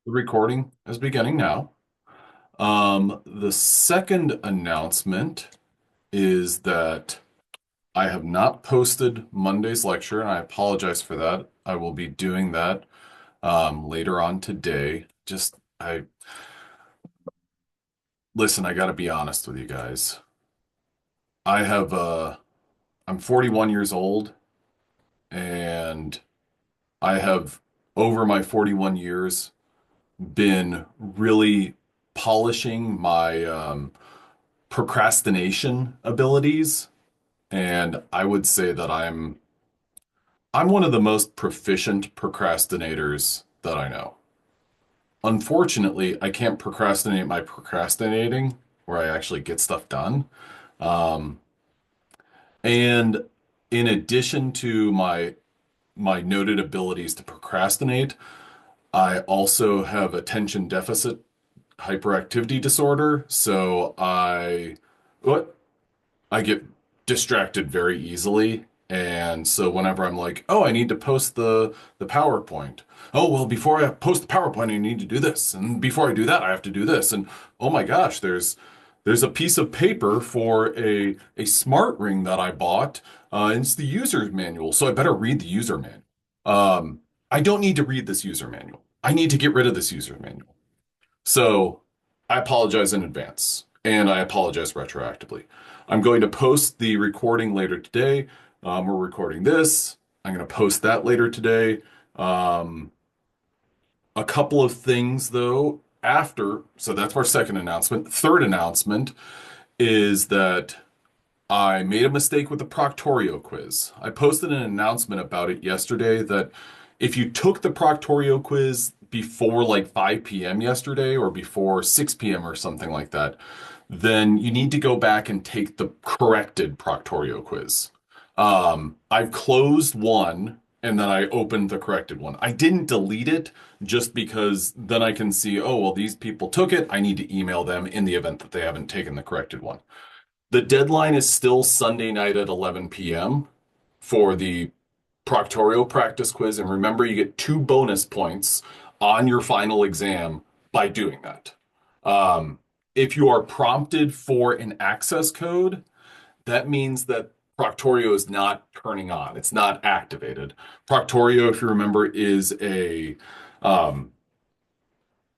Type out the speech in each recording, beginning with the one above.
The recording is beginning now. The second announcement is that I have not posted Monday's lecture, and I apologize for that. I will be doing that later on today. I listen, I got to be honest with you guys. I have I'm 41 years old, and I have over my 41 years been really polishing my procrastination abilities, and I would say that I'm one of the most proficient procrastinators that I know. Unfortunately, I can't procrastinate my procrastinating where I actually get stuff done. Um, and in addition to my noted abilities to procrastinate, I also have attention deficit hyperactivity disorder, so what I get distracted very easily. And so whenever I'm like, oh, I need to post the PowerPoint. Oh, well, before I post the PowerPoint, I need to do this. And before I do that, I have to do this. And oh my gosh, there's a piece of paper for a smart ring that I bought. And it's the user manual. So I better read the user manual. Um, I don't need to read this user manual. I need to get rid of this user manual. So I apologize in advance, and I apologize retroactively. I'm going to post the recording later today. We're recording this. I'm going to post that later today. Um, a couple of things, though, after. So that's our second announcement. Third announcement is that I made a mistake with the Proctorio quiz. I posted an announcement about it yesterday that if you took the Proctorio quiz before like 5 p.m. yesterday or before 6 p.m. or something like that, then you need to go back and take the corrected Proctorio quiz. I've closed one and then I opened the corrected one. I didn't delete it just because then I can see, oh, well, these people took it. I need to email them in the event that they haven't taken the corrected one. The deadline is still Sunday night at 11 p.m. for the proctoral practice quiz. And remember, you get 2 bonus points on your final exam by doing that. Um, if you are prompted for an access code, that means that Proctorio is not turning on. It's not activated. Proctorio, if you remember, um,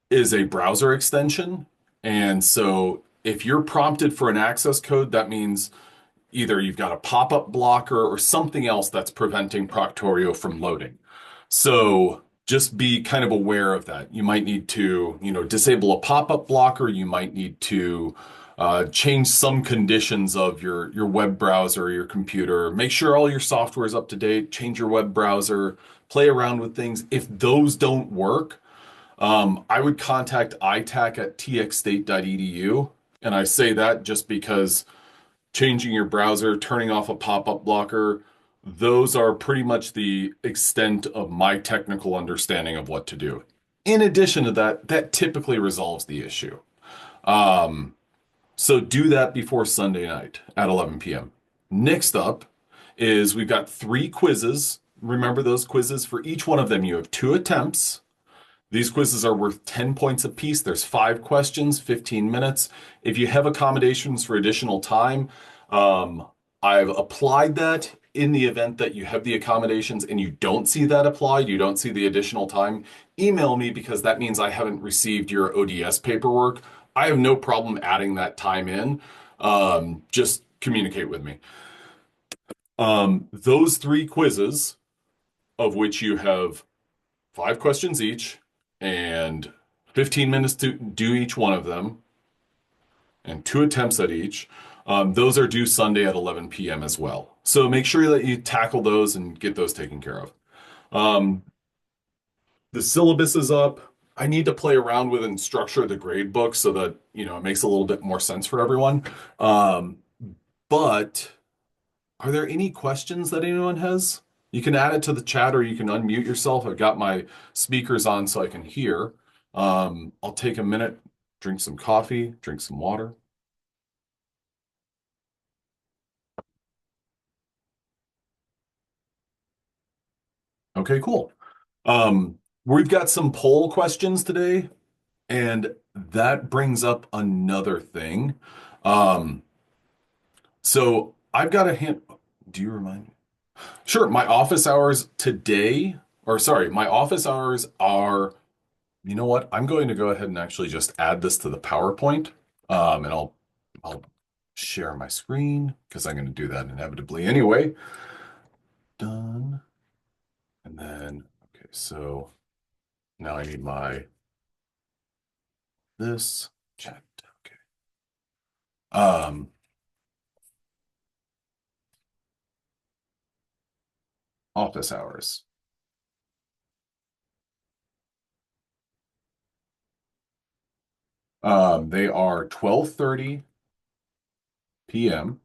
is a browser extension. And so if you're prompted for an access code, that means either you've got a pop-up blocker or something else that's preventing Proctorio from loading. So just be kind of aware of that. You might need to, disable a pop-up blocker. You might need to change some conditions of your web browser or your computer. Make sure all your software is up to date. Change your web browser. Play around with things. If those don't work, I would contact ITAC at txstate.edu. And I say that just because changing your browser, turning off a pop-up blocker, those are pretty much the extent of my technical understanding of what to do. In addition to that, that typically resolves the issue. Um, so do that before Sunday night at 11 p.m. Next up is we've got 3 quizzes. Remember those quizzes? For each one of them, you have 2 attempts. These quizzes are worth 10 points apiece. There's 5 questions, 15 minutes. If you have accommodations for additional time, um, I've applied that in the event that you have the accommodations and you don't see that applied, you don't see the additional time, email me because that means I haven't received your ODS paperwork. I have no problem adding that time in. Just communicate with me. Those 3 quizzes, of which you have 5 questions each and 15 minutes to do each one of them and 2 attempts at each. Those are due Sunday at 11 p.m. as well. So make sure that you tackle those and get those taken care of. Um, the syllabus is up. I need to play around with and structure the grade book so that, it makes a little bit more sense for everyone. Um, but are there any questions that anyone has? You can add it to the chat or you can unmute yourself. I've got my speakers on so I can hear. I'll take a minute, drink some coffee, drink some water. Okay, cool. Um, We've got some poll questions today, and that brings up another thing. Um, so I've got a hint. Do you remind me? Sure, my office hours today, or sorry, my office hours are, you know what? I'm going to go ahead and actually just add this to the PowerPoint. And I'll share my screen because I'm going to do that inevitably anyway. Done. And then, okay, so now I need my this chat. Okay. Um, Office hours. They are 12:30 p.m.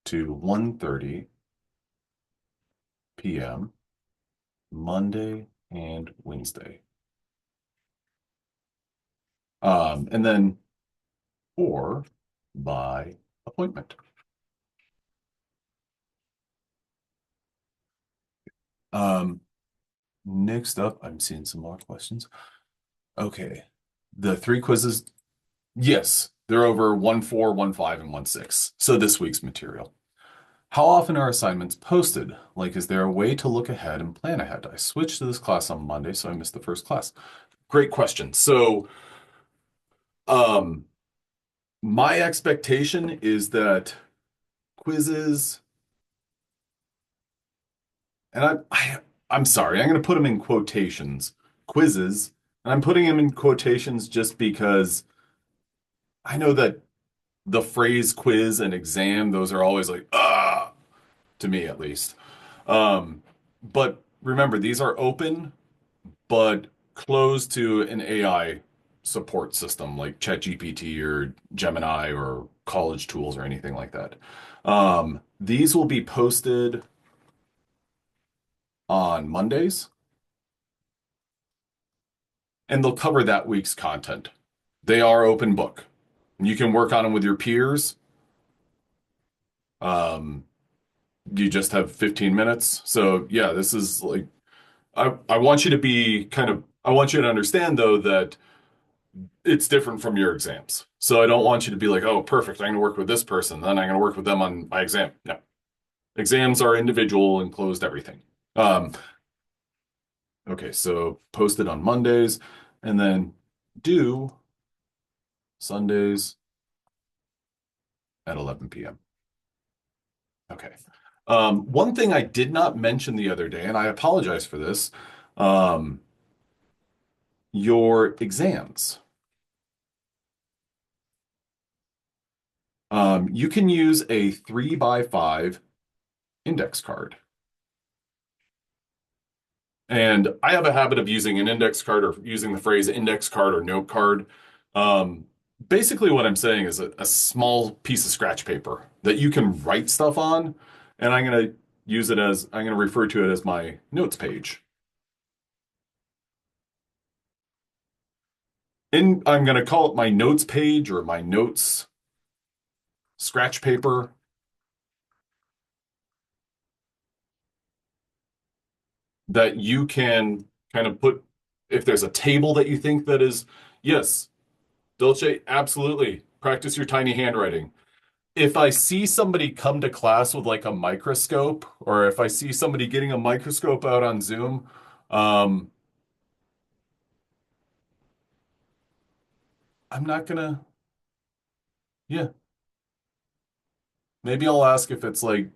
to 1:30 p.m. Monday and Wednesday. And then or by appointment. Um, Next up, I'm seeing some more questions. Okay. The three quizzes, yes, they're over 1-4, 1-5, and 1-6. So this week's material. How often are assignments posted? Like, is there a way to look ahead and plan ahead? I switched to this class on Monday, so I missed the first class. Great question. So, um, my expectation is that quizzes, and I'm sorry, I'm going to put them in quotations. Quizzes, and I'm putting them in quotations just because I know that the phrase quiz and exam, those are always like, ah, to me at least. Um, but remember, these are open but closed to an AI support system like ChatGPT or Gemini or college tools or anything like that. These will be posted on Mondays and they'll cover that week's content. They are open book. You can work on them with your peers. Um, you just have 15 minutes. So yeah, this is like I want you to be kind of I want you to understand though that it's different from your exams. So I don't want you to be like, oh, perfect, I'm going to work with this person, then I'm going to work with them on my exam. No, exams are individual and closed everything. Um, okay, so posted on Mondays and then due Sundays at 11 p.m. Okay. One thing I did not mention the other day, and I apologize for this, um, your exams. You can use a 3x5 index card. And I have a habit of using an index card or using the phrase index card or note card. Um, Basically, what I'm saying is a small piece of scratch paper that you can write stuff on. And I'm going to refer to it as my notes page. And I'm going to call it my notes page or my notes scratch paper that you can kind of put, if there's a table that you think that is, yes, Dolce, absolutely. Practice your tiny handwriting. If I see somebody come to class with like a microscope, or if I see somebody getting a microscope out on Zoom, um, I'm not gonna, yeah, maybe I'll ask if it's like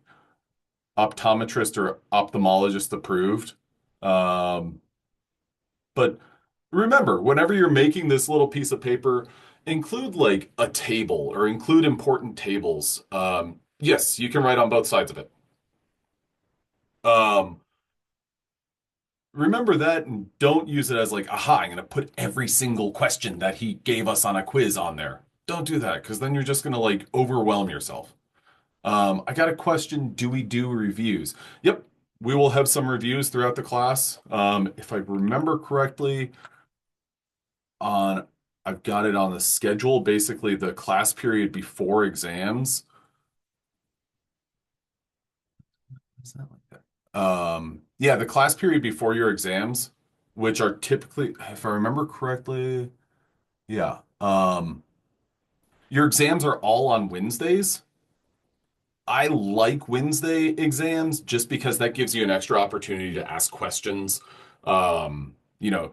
optometrist or ophthalmologist approved. Um, but remember, whenever you're making this little piece of paper, include like a table or include important tables. Yes, you can write on both sides of it. Um, Remember that and don't use it as like, aha, I'm going to put every single question that he gave us on a quiz on there. Don't do that because then you're just going to like overwhelm yourself. I got a question. Do we do reviews? Yep. We will have some reviews throughout the class. If I remember correctly, on I've got it on the schedule, basically the class period before exams. Is that like that? Yeah, the class period before your exams. which are typically, if I remember correctly, yeah. Your exams are all on Wednesdays. I like Wednesday exams just because that gives you an extra opportunity to ask questions. You know,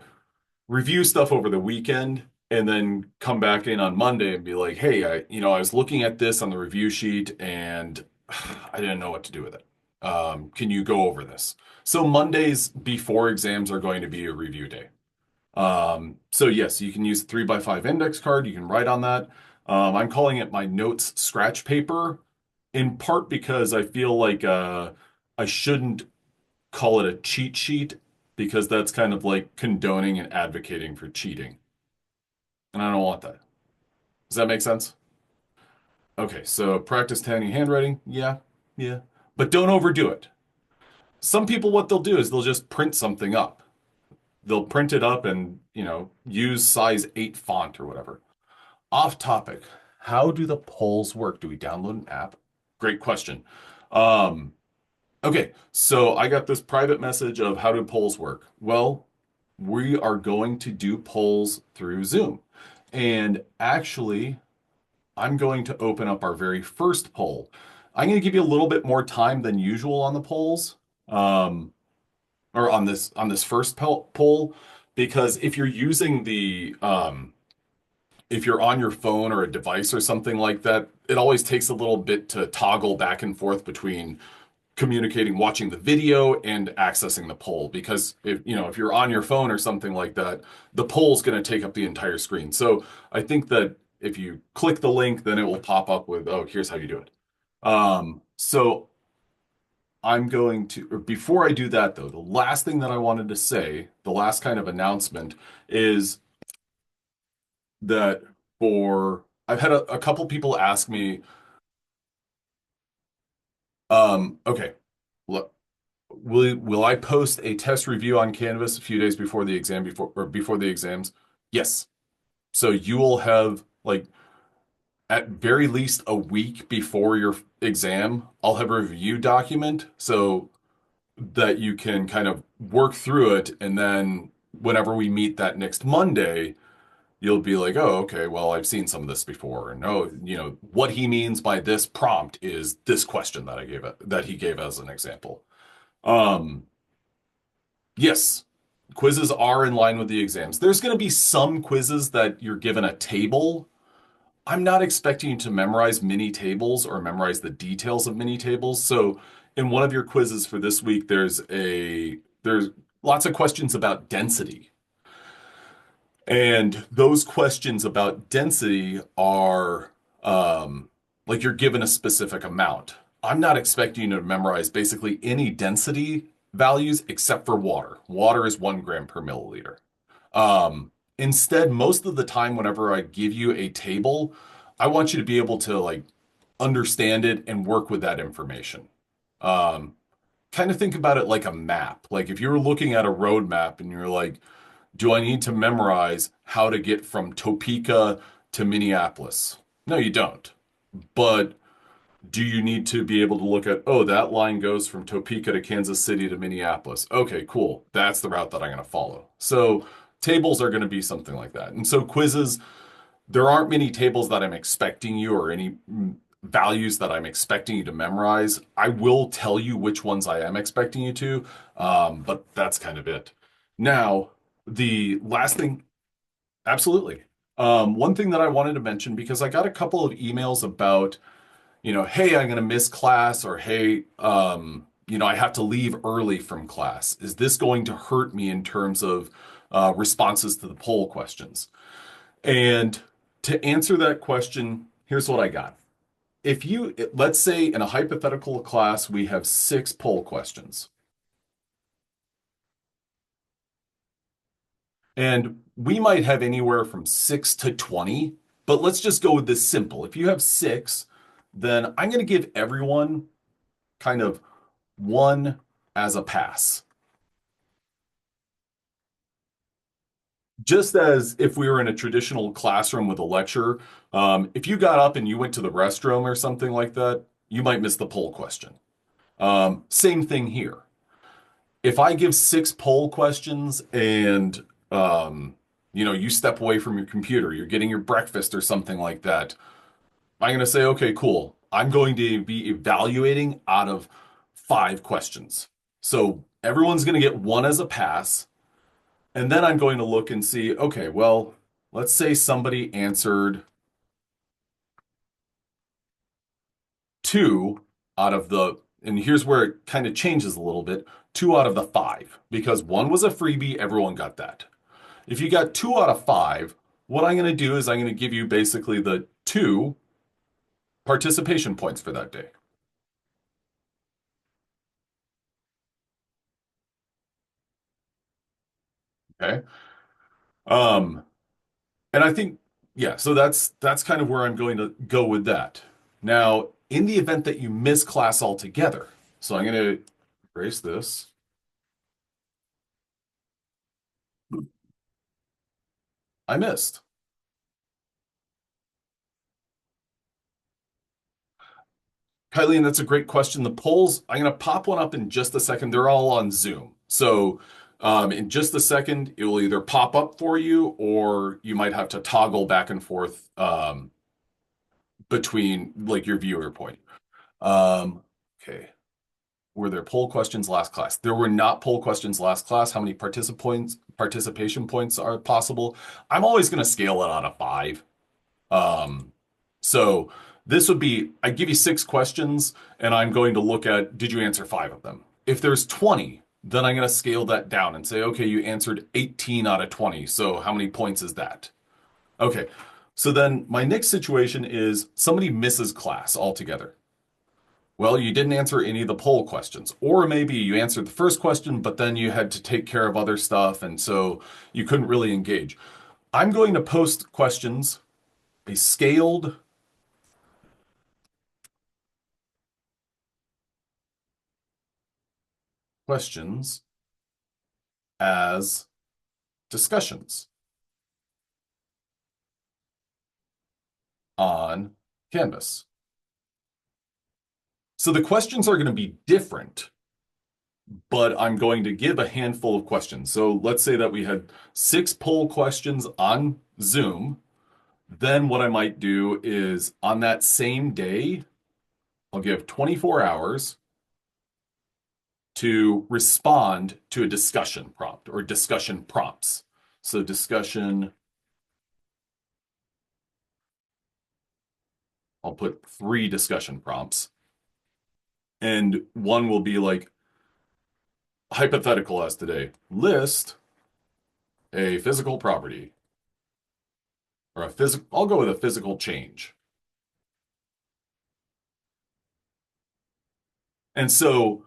review stuff over the weekend and then come back in on Monday and be like, "Hey, I was looking at this on the review sheet and I didn't know what to do with it. Can you go over this?" So Mondays before exams are going to be a review day. So yes, you can use 3x5 index card. You can write on that. I'm calling it my notes scratch paper, in part because I feel like I shouldn't call it a cheat sheet because that's kind of like condoning and advocating for cheating. And I don't want that. Does that make sense? Okay, so practice tiny handwriting. Yeah, yeah. But don't overdo it. Some people, what they'll do is they'll just print something up. They'll print it up and, use size 8 font or whatever. Off topic. How do the polls work? Do we download an app? Great question. Um, okay, so I got this private message of how do polls work? Well, we are going to do polls through Zoom. And actually, I'm going to open up our very first poll. I'm going to give you a little bit more time than usual on the polls, um, or on this first poll, because if you're using if you're on your phone or a device or something like that, it always takes a little bit to toggle back and forth between communicating, watching the video and accessing the poll. Because if you're on your phone or something like that, the poll's going to take up the entire screen. So I think that if you click the link, then it will pop up with, oh, here's how you do it. So I'm going to, or before I do that though, the last thing that I wanted to say, the last kind of announcement is that I've had a couple people ask me, okay, look, will I post a test review on Canvas a few days before the exam, before the exams? Yes. So you will have like at very least a week before your exam, I'll have a review document so that you can kind of work through it, and then whenever we meet that next Monday, you'll be like, oh, okay, well, I've seen some of this before. And oh, what he means by this prompt is this question that he gave as an example. Um, yes, quizzes are in line with the exams. There's going to be some quizzes that you're given a table. I'm not expecting you to memorize mini tables or memorize the details of mini tables. So in one of your quizzes for this week, there's lots of questions about density. And those questions about density are like you're given a specific amount. I'm not expecting you to memorize basically any density values except for water. Water is 1 gram per milliliter. Instead, most of the time, whenever I give you a table, I want you to be able to like understand it and work with that information. Um, Kind of think about it like a map. Like if you're looking at a road map and you're like, do I need to memorize how to get from Topeka to Minneapolis? No, you don't. But do you need to be able to look at, oh, that line goes from Topeka to Kansas City to Minneapolis? Okay, cool. That's the route that I'm going to follow. So tables are going to be something like that. And so quizzes, there aren't many tables that I'm expecting you or any values that I'm expecting you to memorize. I will tell you which ones I am expecting you to, but that's kind of it. Now, the last thing, absolutely. One thing that I wanted to mention, because I got a couple of emails about, hey, I'm going to miss class, or hey, I have to leave early from class. Is this going to hurt me in terms of responses to the poll questions? And to answer that question, here's what I got. Let's say in a hypothetical class, we have 6 poll questions, and we might have anywhere from 6 to 20, but let's just go with this simple. If you have 6, then I'm going to give everyone kind of one as a pass. Just as if we were in a traditional classroom with a lecture, if you got up and you went to the restroom or something like that, you might miss the poll question. Same thing here. if I give six poll questions and you step away from your computer, you're getting your breakfast or something like that, I'm going to say, okay, cool. I'm going to be evaluating out of five questions. So everyone's going to get one as a pass. And then I'm going to look and see, okay, well, let's say somebody answered two out of and here's where it kind of changes a little bit, two out of the five, because one was a freebie, everyone got that. If you got two out of five, what I'm going to do is I'm going to give you basically the two participation points for that day. Okay. Um, and I think, yeah, so that's kind of where I'm going to go with that. Now, in the event that you miss class altogether, so I'm going to erase this. I missed. Kylie, and that's a great question. The polls, I'm going to pop one up in just a second. They're all on Zoom. So in just a second, it will either pop up for you or you might have to toggle back and forth between like your viewer point. Um, okay. Were there poll questions last class? There were not poll questions last class. How many participation points are possible? I'm always going to scale it out of five. Um, so this would be, I give you six questions and I'm going to look at, did you answer five of them? If there's 20, then I'm going to scale that down and say, okay, you answered 18 out of 20. So how many points is that? Okay. So then my next situation is somebody misses class altogether. Well, you didn't answer any of the poll questions. Or maybe you answered the first question, but then you had to take care of other stuff. And so you couldn't really engage. I'm going to post questions, a scaled questions as discussions on Canvas. So the questions are going to be different, but I'm going to give a handful of questions. So let's say that we had six poll questions on Zoom. Then what I might do is on that same day, I'll give 24 hours to respond to a discussion prompt or discussion prompts. So discussion, I'll put three discussion prompts. And one will be like, hypothetical as today, list a physical property or a physical, I'll go with a physical change. And so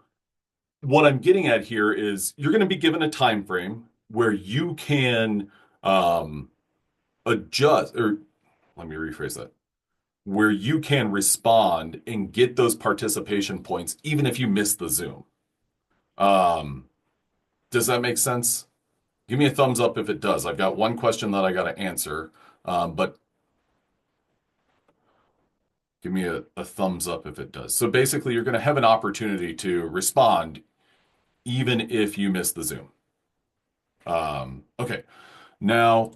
what I'm getting at here is you're going to be given a time frame where you can um, adjust, or let me rephrase that, where you can respond and get those participation points even if you miss the Zoom. Um, does that make sense? Give me a thumbs up if it does. I've got one question that I got to answer, but give me a thumbs up if it does. So basically, you're going to have an opportunity to respond even if you miss the Zoom. Okay. Now,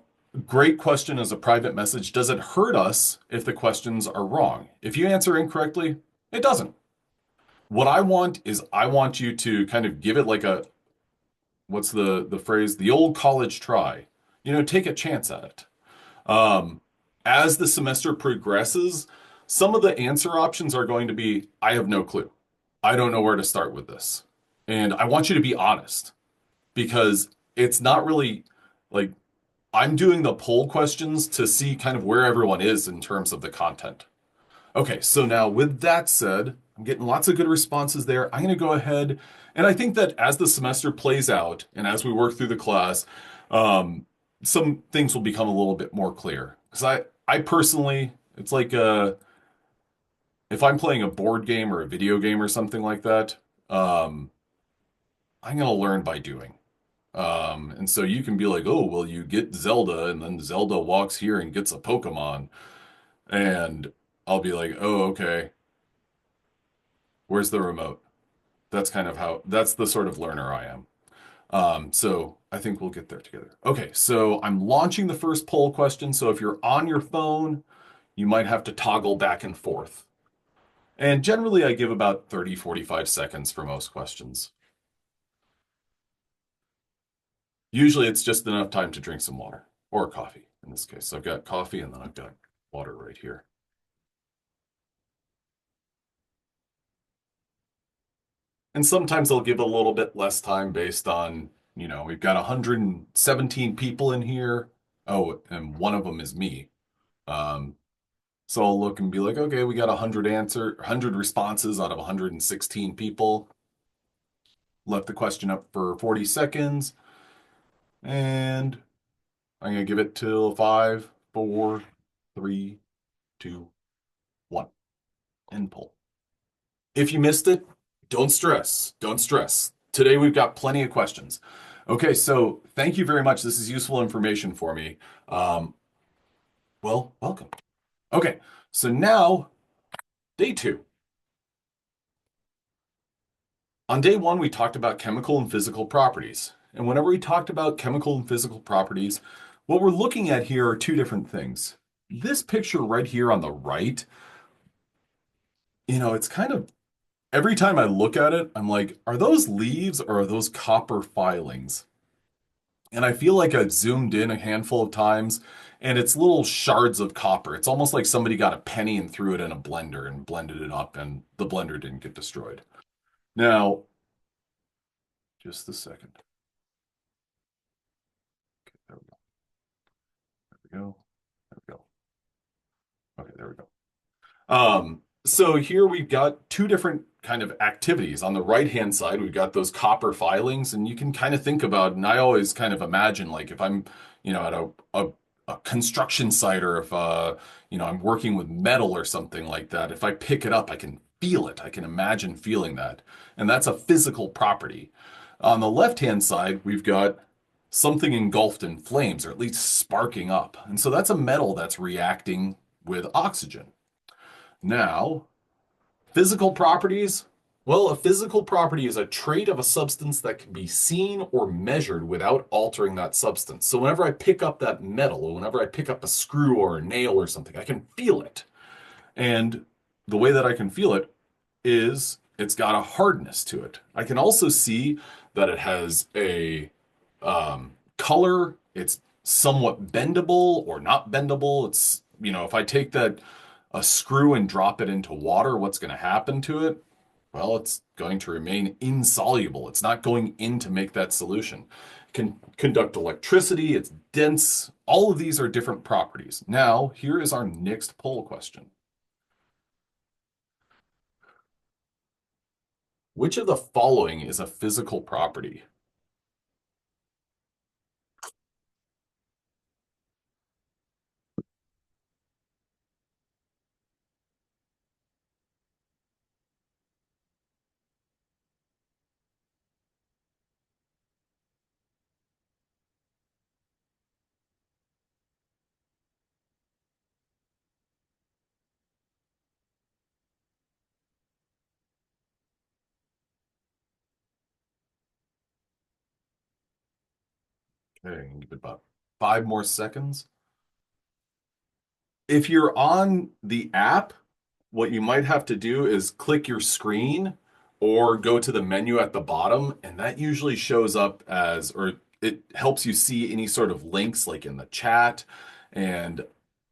great question as a private message. Does it hurt us if the questions are wrong? If you answer incorrectly, it doesn't. What I want is I want you to kind of give it like a, what's the phrase? The old college try. Take a chance at it. Um, as the semester progresses, some of the answer options are going to be, I have no clue. I don't know where to start with this. And I want you to be honest because it's not really like I'm doing the poll questions to see kind of where everyone is in terms of the content. Okay, so now with that said, I'm getting lots of good responses there. I'm going to go ahead and I think that as the semester plays out and as we work through the class, um, some things will become a little bit more clear. Because I personally, it's like if I'm playing a board game or a video game or something like that, um, I'm going to learn by doing. And so you can be like, oh, well, you get Zelda, and then Zelda walks here and gets a Pokemon. And I'll be like, oh, okay, where's the remote? That's kind of how, that's the sort of learner I am. So I think we'll get there together. Okay, so I'm launching the first poll question. So if you're on your phone, you might have to toggle back and forth. And generally, I give about 30, 45 seconds for most questions. Usually, it's just enough time to drink some water or coffee in this case. So I've got coffee and then I've got water right here. And sometimes I'll give a little bit less time based on, we've got 117 people in here. Oh, and one of them is me. Um, so I'll look and be like, okay, we got 100 responses out of 116 people. Left the question up for 40 seconds, and I'm gonna give it till five, four, three, two, one, and pull. If you missed it, don't stress. Don't stress. Today we've got plenty of questions. Okay, so thank you very much. This is useful information for me. Um, well, welcome. Okay, so now day two. On day one, we talked about chemical and physical properties. And whenever we talked about chemical and physical properties, what we're looking at here are two different things. This picture right here on the right, it's kind of every time I look at it, I'm like, are those leaves or are those copper filings? And I feel like I've zoomed in a handful of times and it's little shards of copper. It's almost like somebody got a penny and threw it in a blender and blended it up and the blender didn't get destroyed. Now, just a second. Okay, there we go. There we go. There we go. Okay, there we go. So here we've got two different kind of activities. On the right-hand side, we've got those copper filings, and you can kind of think about, and I always kind of imagine like if I'm, at a construction site or if I'm working with metal or something like that, if I pick it up, I can feel it. I can imagine feeling that. And that's a physical property. On the left-hand side, we've got something engulfed in flames, or at least sparking up. And so that's a metal that's reacting with oxygen. Now, physical properties. Well, a physical property is a trait of a substance that can be seen or measured without altering that substance. So whenever I pick up that metal, or whenever I pick up a screw or a nail or something, I can feel it. And the way that I can feel it is it's got a hardness to it. I can also see that it has a color. It's somewhat bendable or not bendable. It's, if I take that a screw and drop it into water, what's going to happen to it? Well, it's going to remain insoluble. It's not going in to make that solution. It can conduct electricity, it's dense. All of these are different properties. Now, here is our next poll question. Which of the following is a physical property? Okay, give it about 5 more seconds. If you're on the app, what you might have to do is click your screen or go to the menu at the bottom, and that usually shows up as, or it helps you see any sort of links like in the chat. And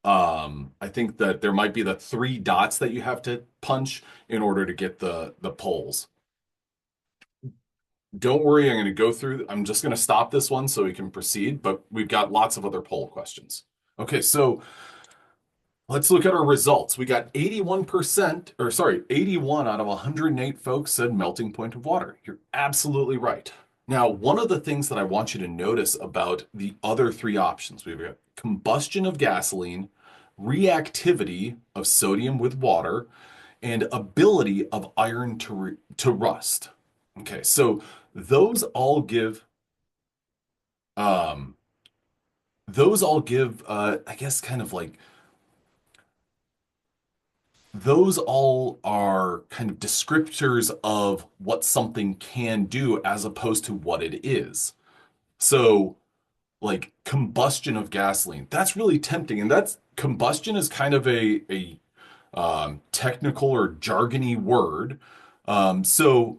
I think that there might be the three dots that you have to punch in order to get the polls. Don't worry, I'm going to go through, I'm just going to stop this one so we can proceed, but we've got lots of other poll questions. Okay, so let's look at our results. We got 81%, or sorry, 81 out of 108 folks said melting point of water. You're absolutely right. Now, one of the things that I want you to notice about the other three options, we've got combustion of gasoline, reactivity of sodium with water, and ability of iron to rust. Okay, so those all give um I guess kind of like those all are kind of descriptors of what something can do as opposed to what it is. So, like combustion of gasoline, that's really tempting. And that's combustion is kind of a technical or jargony word. So,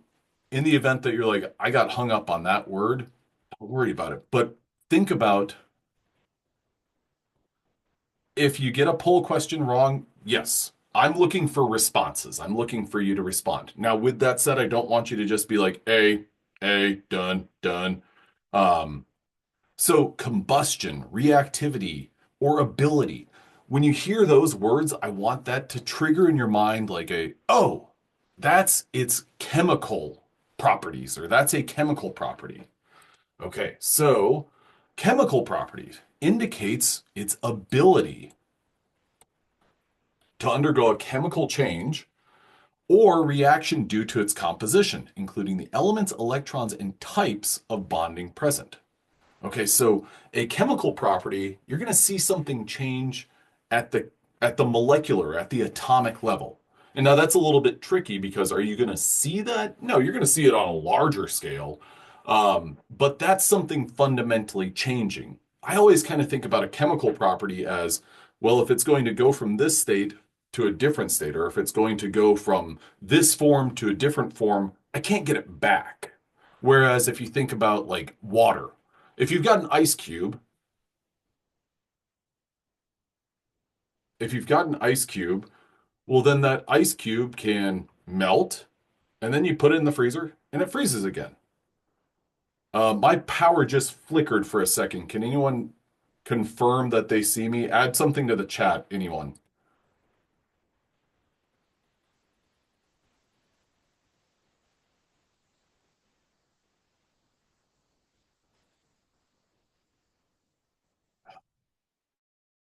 in the event that you're like, I got hung up on that word, don't worry about it. But think about if you get a poll question wrong, yes, I'm looking for responses. I'm looking for you to respond. Now, with that said, I don't want you to just be like, done, done. Um, so combustion, reactivity, or ability. When you hear those words, I want that to trigger in your mind like oh, that's its chemical properties, or that's a chemical property. Okay, so chemical properties indicates its ability to undergo a chemical change or reaction due to its composition, including the elements, electrons, and types of bonding present. Okay, so a chemical property, you're going to see something change at the molecular, at the atomic level. And now that's a little bit tricky because are you going to see that? No, you're going to see it on a larger scale. But that's something fundamentally changing. I always kind of think about a chemical property as, well, if it's going to go from this state to a different state, or if it's going to go from this form to a different form, I can't get it back. Whereas if you think about like water, if you've got an ice cube, if you've got an ice cube, well, then that ice cube can melt and then you put it in the freezer and it freezes again. My power just flickered for a second. Can anyone confirm that they see me? Add something to the chat, anyone.